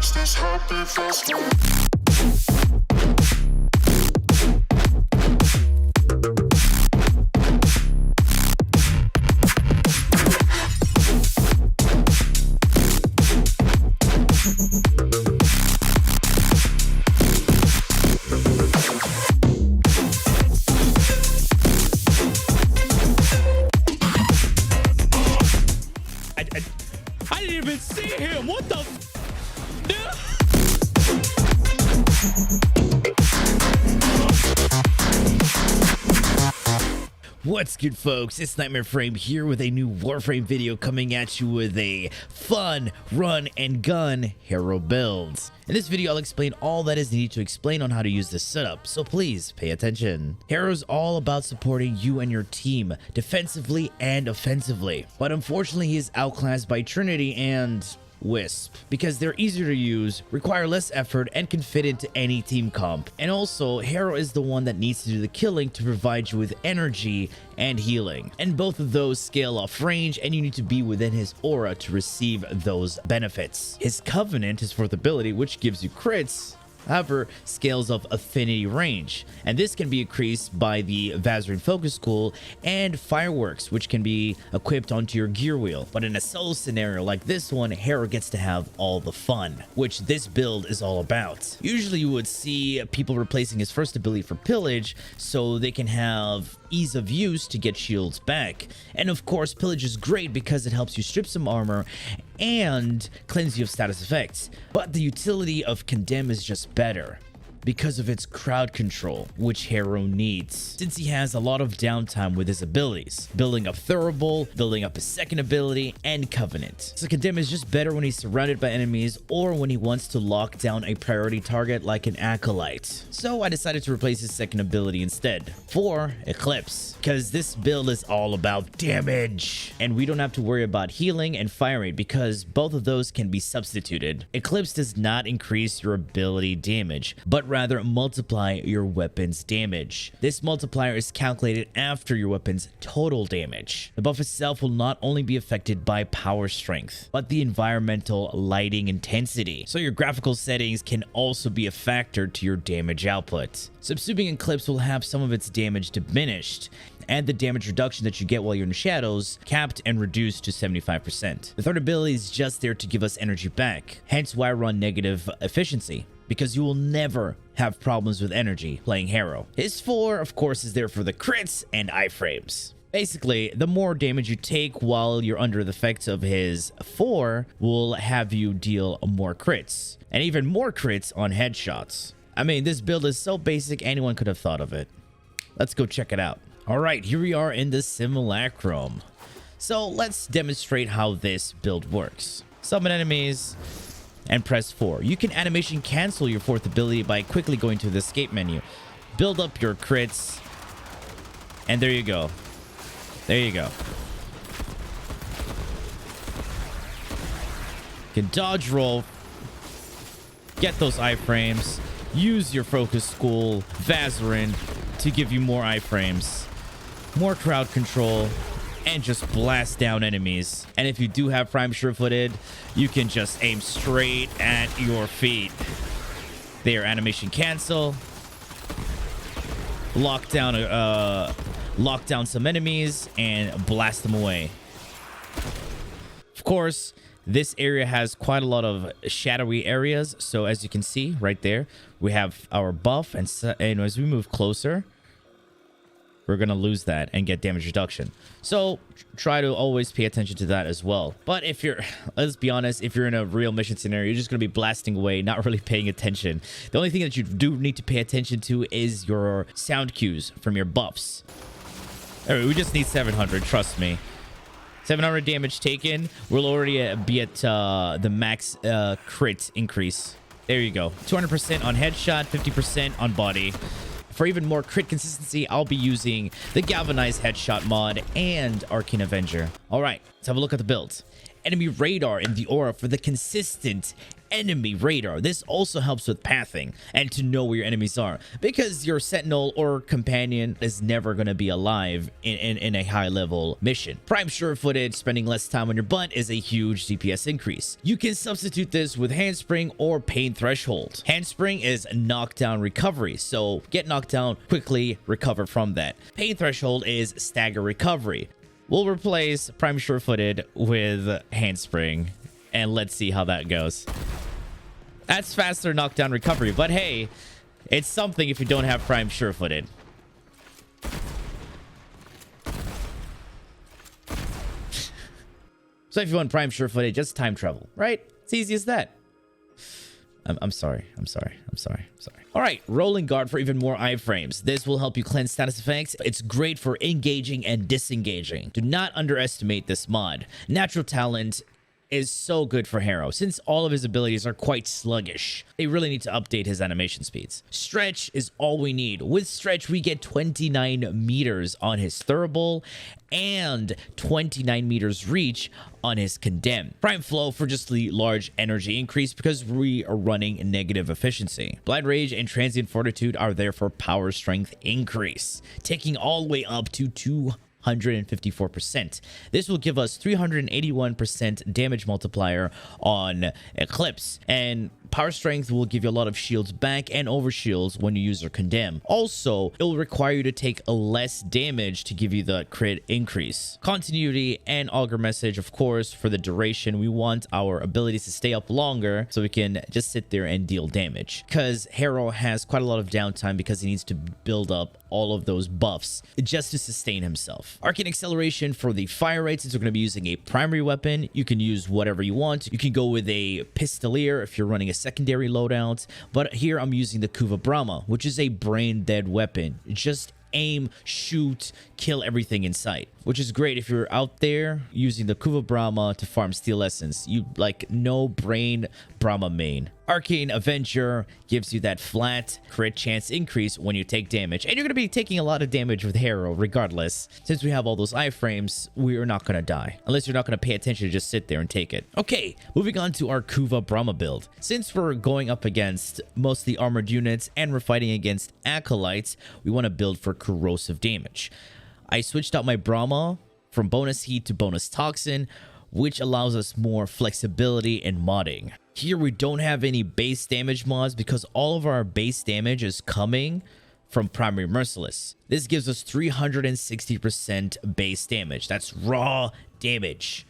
makes this heart beat faster. I didn't even see him. What the What's good, folks? It's Nightmare Frame here with a new Warframe video coming at you with a fun run and gun hero build. In this video, I'll explain all that is needed to explain on how to use this setup, so please pay attention. Hero's all about supporting you and your team, defensively and offensively. But unfortunately, he is outclassed by Trinity and Wisp because they're easier to use, require less effort, and can fit into any team comp. And also, Hero is the one that needs to do the killing to provide you with energy and healing. And both of those scale off range, and you need to be within his aura to receive those benefits. His Covenant is fourth ability, which gives you crits, however, scales of affinity range, and this can be increased by the Vazarin focus school and fireworks, which can be equipped onto your gear wheel. But in a solo scenario like this one, Hero gets to have all the fun, which this build is all about. Usually you would see people replacing his first ability for pillage so they can have ease of use to get shields back. And of course, pillage is great because it helps you strip some armor and cleanse you of status effects. But the utility of condemn is just better because of its crowd control, which Hero needs, since he has a lot of downtime with his abilities, building up Thurible, building up his second ability, and Covenant. So Condemn is just better when he's surrounded by enemies or when he wants to lock down a priority target like an Acolyte. So I decided to replace his second ability instead for Eclipse, because this build is all about damage, and we don't have to worry about healing and fire rate because both of those can be substituted. Eclipse does not increase your ability damage, but rather multiply your weapon's damage. This multiplier is calculated after your weapon's total damage. The buff itself will not only be affected by power strength, but the environmental lighting intensity. So your graphical settings can also be a factor to your damage output. Subsuming Eclipse will have some of its damage diminished, and the damage reduction that you get while you're in shadows capped and reduced to 75%. The third ability is just there to give us energy back, hence why I run negative efficiency, because you will never have problems with energy playing Hero. His 4, of course, is there for the crits and iframes. Basically, the more damage you take while you're under the effects of his 4 will have you deal more crits, and even more crits on headshots. I mean, this build is so basic, anyone could have thought of it. Let's go check it out. All right, here we are in the simulacrum. So let's demonstrate how this build works. Summon enemies and press 4. You can animation cancel your fourth ability by quickly going to the escape menu. Build up your crits, and there you go. There you go. You can dodge roll, get those iframes, use your focus school, Vazarin, to give you more iframes, more crowd control, and just blast down enemies. And if you do have Prime Sure-Footed, you can just aim straight at your feet. There, animation cancel. Lock down some enemies and blast them away. Of course, this area has quite a lot of shadowy areas. So as you can see right there, we have our buff, and as we move closer, we're going to lose that and get damage reduction. So try to always pay attention to that as well. But if you're, let's be honest, if you're in a real mission scenario, you're just going to be blasting away, not really paying attention. The only thing that you do need to pay attention to is your sound cues from your buffs. Anyway, we just need 700, trust me. 700 damage taken. We'll already be at the max crit increase. There you go. 200% on headshot, 50% on body. For even more crit consistency, I'll be using the Galvanized Headshot mod and Arcane Avenger. All right, let's have a look at the build. Enemy radar in the aura for the consistent enemy radar. This also helps with pathing and to know where your enemies are, because your sentinel or companion is never going to be alive in a high level mission. Prime sure-footed, spending less time on your butt, is a huge DPS increase. You can substitute this with handspring or pain threshold. Handspring is knockdown recovery, so get knocked down, quickly recover from that. Pain threshold is stagger recovery. We'll replace prime sure-footed with handspring, and let's see how that goes. That's faster knockdown recovery, but hey, it's something if you don't have prime sure-footed. So if you want prime sure-footed, just time travel, right? It's easy as that. I'm sorry. All right, rolling guard for even more iframes. This will help you cleanse status effects. It's great for engaging and disengaging. Do not underestimate this mod. Natural talent is so good for Harrow, since all of his abilities are quite sluggish. They really need to update his animation speeds. Stretch is all we need. With stretch, we get 29 meters on his thurible and 29 meters reach on his condemn. Prime flow for just the large energy increase because we are running negative efficiency. Blind rage and transient fortitude are there for power strength increase, taking all the way up to 254%. This will give us 381% damage multiplier on Eclipse, and power strength will give you a lot of shields back and over shields when you use your condemn. Also, it will require you to take less damage to give you the crit increase. Continuity and augur message, of course, for the duration. We want our abilities to stay up longer so we can just sit there and deal damage, because Harrow has quite a lot of downtime because he needs to build up all of those buffs just to sustain himself. Arcane acceleration for the fire rate, since we're going to be using a primary weapon. You can use whatever you want. You can go with a pistolier if you're running a secondary loadout, but here I'm using the Kuva Brahma, which is a brain dead weapon. Just aim, shoot, kill everything in sight, which is great if you're out there using the Kuva Brahma to farm Steel Essence. You like no brain Brahma main. Arcane Avenger gives you that flat crit chance increase when you take damage, and you're going to be taking a lot of damage with Harrow regardless. Since we have all those iframes, we are not going to die unless you're not going to pay attention to just sit there and take it. Okay, moving on to our Kuva Brahma build. Since we're going up against mostly armored units and we're fighting against acolytes, we want to build for corrosive damage. I switched out my Brahma from bonus heat to bonus toxin, which allows us more flexibility in modding. Here we don't have any base damage mods because all of our base damage is coming from primary merciless. This gives us 360% base damage. That's raw damage.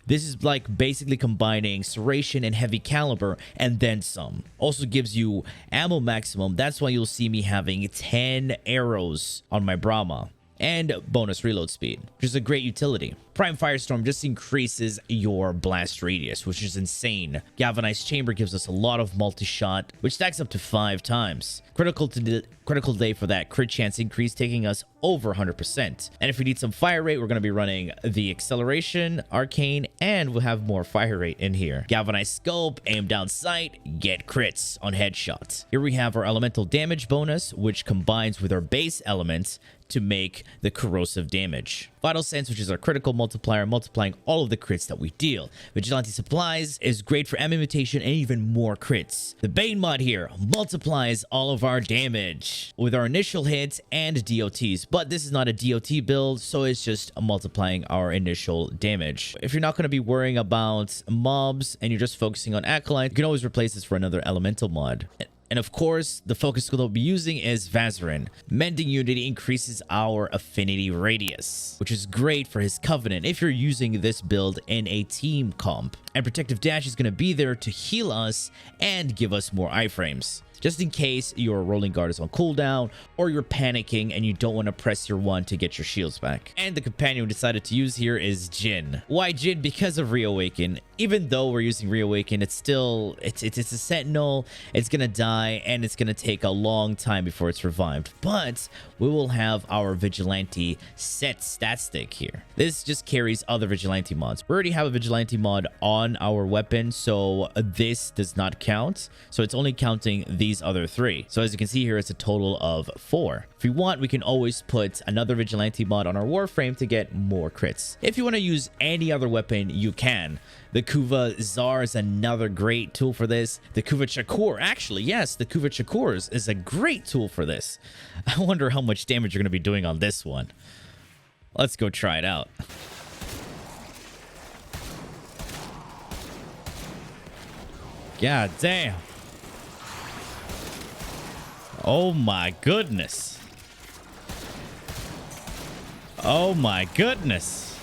This is like basically combining serration and heavy caliber and then some. Also gives you ammo maximum. That's why you'll see me having 10 arrows on my Brahma, and bonus reload speed, which is a great utility. Prime Firestorm just increases your blast radius, which is insane. Galvanized Chamber gives us a lot of multi-shot, which stacks up to 5 times. Critical day for that crit chance increase, taking us over 100%. And if we need some fire rate, we're going to be running the acceleration, arcane, and we'll have more fire rate in here. Galvanized Scope, aim down sight, get crits on headshots. Here we have our elemental damage bonus, which combines with our base elements to make the corrosive damage. Vital Sense, which is our critical multiplier, multiplying all of the crits that we deal. Vigilante Supplies is great for ammo mutation and even more crits. The Bane mod here multiplies all of our damage with our initial hits and DOTs, but this is not a DOT build, so it's just multiplying our initial damage. If you're not going to be worrying about mobs and you're just focusing on Acolyte, you can always replace this for another elemental mod. And of course, the focus skill that we'll be using is Vazarin. Mending Unity increases our affinity radius, which is great for his Covenant if you're using this build in a team comp. And Protective Dash is going to be there to heal us and give us more iframes, just in case your rolling guard is on cooldown or you're panicking and you don't want to press your 1 to get your shields back. And the companion we decided to use here is Jin. Why Jin? Because of Reawaken. Even though we're using Reawaken, it's a sentinel. It's gonna die and it's gonna take a long time before it's revived, but we will have our vigilante set stat stick here. This just carries other vigilante mods. We already have a vigilante mod on our weapon, so this does not count. So it's only counting the these other 3. So as you can see here, it's a total of 4. If we want, we can always put another vigilante mod on our Warframe to get more crits. If you want to use any other weapon, you can. The Kuva Zar is another great tool for this. The Kuva Chakur, actually, yes, the Kuva Chakur is a great tool for this. I wonder how much damage you're going to be doing on this one. Let's go try it out. God damn. Oh my goodness. Oh my goodness.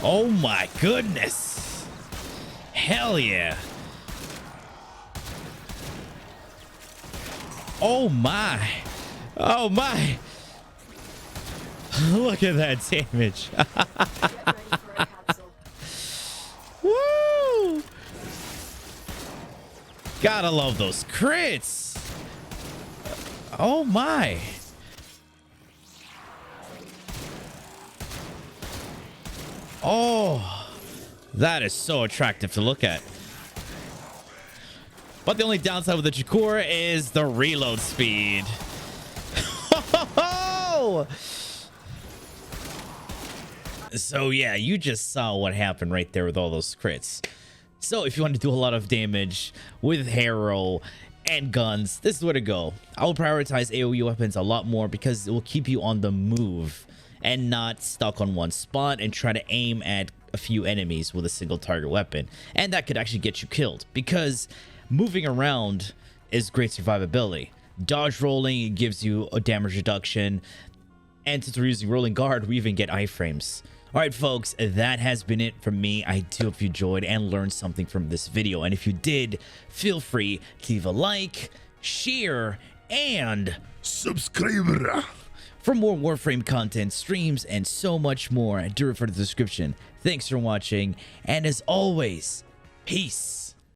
Oh my goodness. Hell yeah. Oh my. Oh my. Look at that damage. Woo! Gotta love those crits. Oh my. Oh, that is so attractive to look at. But the only downside with the Chakur is the reload speed. So yeah, you just saw what happened right there with all those crits. So if you want to do a lot of damage with Harrow and guns, this is where to go. I will prioritize AoE weapons a lot more because it will keep you on the move and not stuck on one spot and try to aim at a few enemies with a single target weapon. And that could actually get you killed because moving around is great survivability. Dodge rolling gives you a damage reduction, and since we're using rolling guard, we even get iframes. All right, folks, that has been it from me. I do hope you enjoyed and learned something from this video, and if you did, feel free to leave a like, share, and subscribe. For more Warframe content, streams, and so much more, do refer to the description. Thanks for watching, and as always, peace.